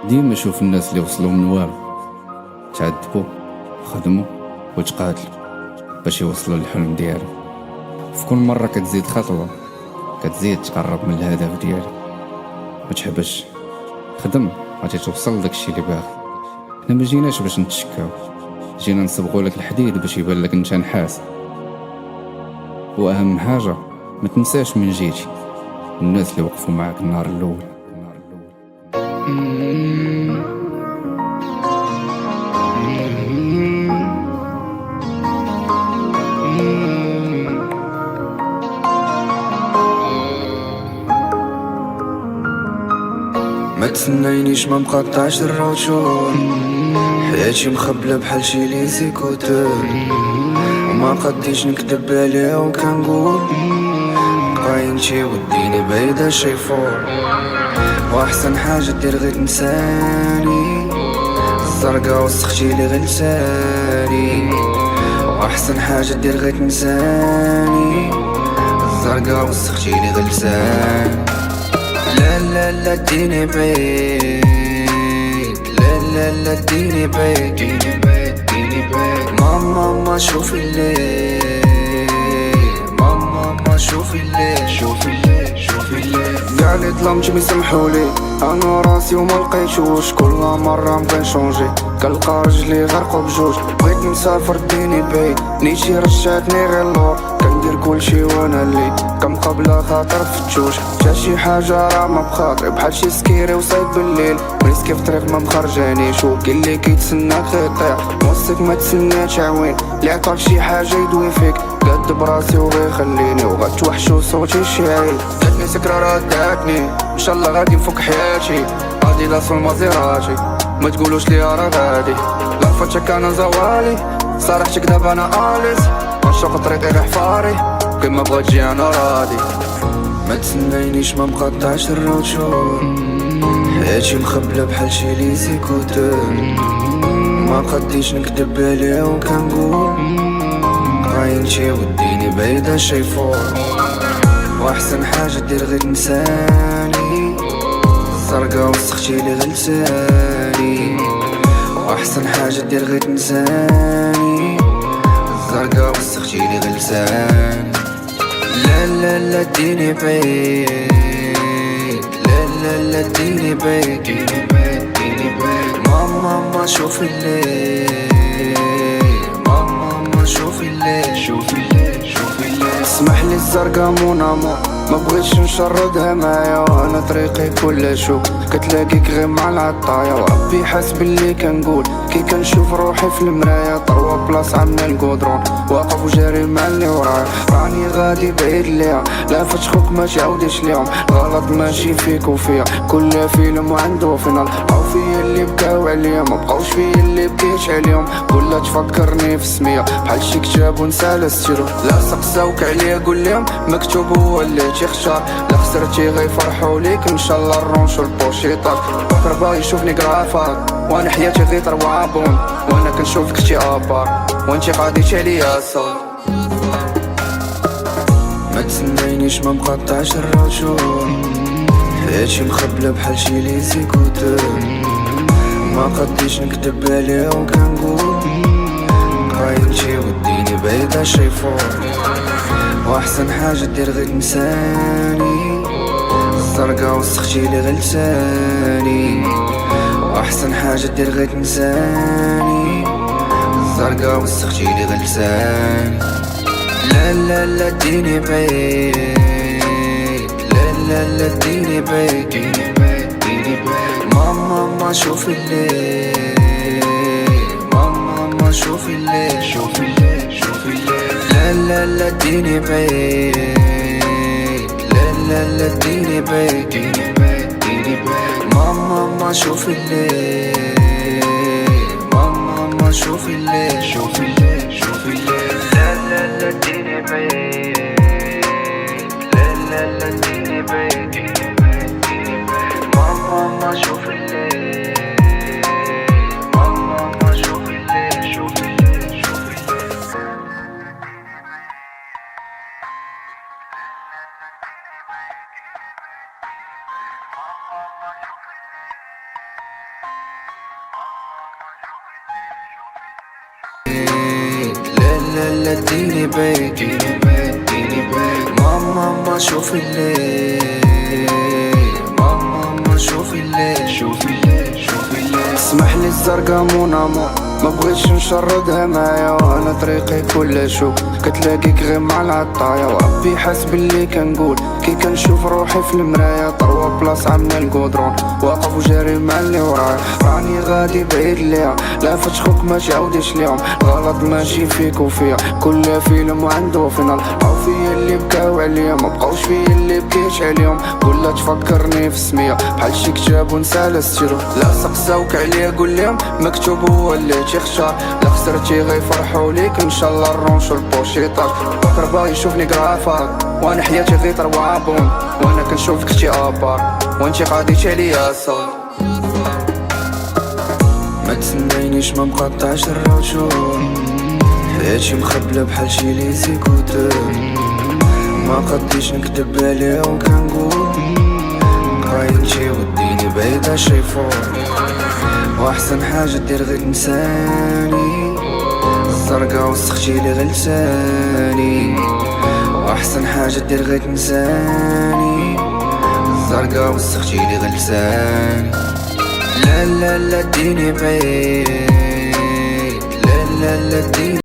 ديما شوف الناس اللي وصلوا من والو تعذبوا، خدموا وتقاتلوا باش يوصلوا للحلم ديالهم. في كل مرة كتزيد خطوة كتزيد تقرب من الهدف ديالك. ما تحبش، خدم غادي توصل لداكشي اللي باغي. حنا ما جيناش باش نتشكاو، جينا نصبغوا لك الحديد باش يبان لك انت نحاس. واهم حاجة ما تنساش من جيتي الناس اللي وقفوا معاك النهار الاول. ما تسنينيش، ما مقطعش الروتور، حياتي مخبلة بحال شي ليزيكوتور، وما قديش نكدب عليها وكنقول قاينتي وديني بعيدة شي فور. واحسن حاجة دير غير تنساني، الزرقا وسختي لي غير لساني. واحسن حاجة دير غير تنساني، الزرقا وسختي لي غير لساني. لا لا لا ديني بعيد، لا لا لا ديني بعيد، ديني بعيد ديني بعيد. ماما ما شوفي الليل، ماما ما شوفي الليل، شوفي الليل شوفي الليل. كاع لي ظلمت مسمحولي، انا راسي وما لقيتوش، كل مرة نبغي نشونجي كنلقى رجلي غرقو بجوج. بغيت نسافر ديني بعيد، نيتي رجعتني غير اللور، كندير كلشي وانا اللي كنقابلها خاطر فتوش. جا شي حاجة راه ما بخاطري، بحال شي سكيري وصايب بالليل، بريسكي في طريق ما مخرجانيش، وكاين اللي كيتسناك غيطيح موسك ما تسناش عوين، اللي عطاك شي حاجة يدوي فيك قد براسي وغيخليني، وغتوحشو صوتي شاعل. جاتني سكرة راه داتني، ان شاء الله غادي نفك حياتي، غادي لاصو المازيراتي، ما تقولوش لي راه غادي لا فتشك انا زوالي. صراحتك دابا انا اليس، عشاق طريقي غير حفاري، كيما بغات جي انا راضي. ما تسنينيش، ما مقطعش الروتور، حياتي مخبلة بحال شي ليزيكوتور، ما قديش نكدب عليها وكنقول قاينتي وديني بعيدة شي فور. واحسن حاجة دير غير تنساني، الزرقا وسختي لي غير لساني. واحسن حاجة دير غير تنساني، الزرقا وسختي لي غير لساني. لا لا لا ديني بعيد، لا لا لا ديني بعيد، ديني بعيد ديني بعيد. ماما ما شوفي الليل، ماما ما شوفي الليل، شوفي الليل شوفي الليل. اسمح لي الزرقا مون امور، ما بغيتش نشردها معايا، وانا طريقي كل شوك كتلاقيك غير مع العطايا. وربي حاسب اللي كنقول كي كنشوف روحي في المرايا، طروا بلاص عنا القدرون واقف وجاري مع اللي ورايا. راني غادي بعيد ليها، لا فتخوك ما تعاوديش ليهم، غلط ماشي فيك وفيا، كل فيلم وعنده فينال. بقاو فيا اللي بكاو عليا، ما بقاوش فيا اللي بكيت عليهم، ولا تفكرني في سمية بحال شي كتاب ونسال ستيرو. لا سقساوك عليا قول لهم مكتوب هو اللي تيختار، لا خسرتي غيفرحوا ليك ان شاء الله الرونش والبوشيطات. بكر باغي يشوفني كرافات، وانا حياتي غير تروابون، وانا كنشوفك شي ابار وانتي قاضيتي عليا صوت. ما تسنينيش، ما مقطعش الروتور، حياتي مخبلة بحال شي ليزيكوتور، ما قديش نكدب عليها وكنقول قاينتي وديني بعيدة شي فور. واحسن حاجة دير غير تنساني، الزرقا وسختي لي غير لساني. واحسن حاجة دير غير تنساني، الزرقا وسختي لي غير لساني. لا لا لا ديني بعيد، لا لا لا ديني بعيد، ديني بعيد ديني بعيد. ماما ما شوفي الليل، ماما ما شوفي الليل، شوفي الليل شوفي الليل. لا لا لا ديني بعيد، لا لا لا ديني بعيد، ديني بعيد ديني بعيد. ماما ما شوفي الليل، ماما ما شوفي الليل، شوفي الليل شوفي الليل. لا لا لا ديني بعيد، لا لا لا ديني بعيد، ديني بعيد ديني بعيد. ماما ما شوفي الليل، ماما ما شوفي الليل، شوفي الليل شوفي الليل. اديني بيت ماما ما شوفي الليل ماما شوفي الليل اسمح لي الزرقا مون امور ما بغيتش نشردها معايا وانا طريقي كل شوك كتلاقيك غير مع العطايا وربي حاس باللي كنقول كي كنشوف روحي في المرايا طروا بلاص عمنا القدرون واقف وجاري مع اللي ورايا راني غادي بعيد ليها لا فتشخوك ما تعاوديش ليهم الغلط ماشي فيك وفيا كل فيلم وعنده فينال بقاو فيا اللي بكاو عليا ما بقاوش فيا اللي بكيت عليهم ولا تفكرني في السمية بحال شي كتاب ونسى لاستيرو لا سقساوك عليا قول لهم مكتوب هو اللي تيختار لا خسرتي غيفرحوا ليك ان شاء الله الرونش والبوشيطاج بكر باغي يشوفني كرافات وانا حياتي غير تروابون وانا كنشوفك شي ابار وانتي قاضيتي عليا صوت ما تسنينيش ما مقطعش الرجول حياتي مخبلة بحال شي ليزيكوتور ما قديش نكدب عليها وكنقول قرايتي وديني بعيدة شي فوق واحسن حاجة دير غير تنساني الزرقا وسختي لي غير لساني واحسن حاجة دير غير تنساني الزرقا وسختي لي غير لساني لا لا لا ديني بعيد لا لا لا ديني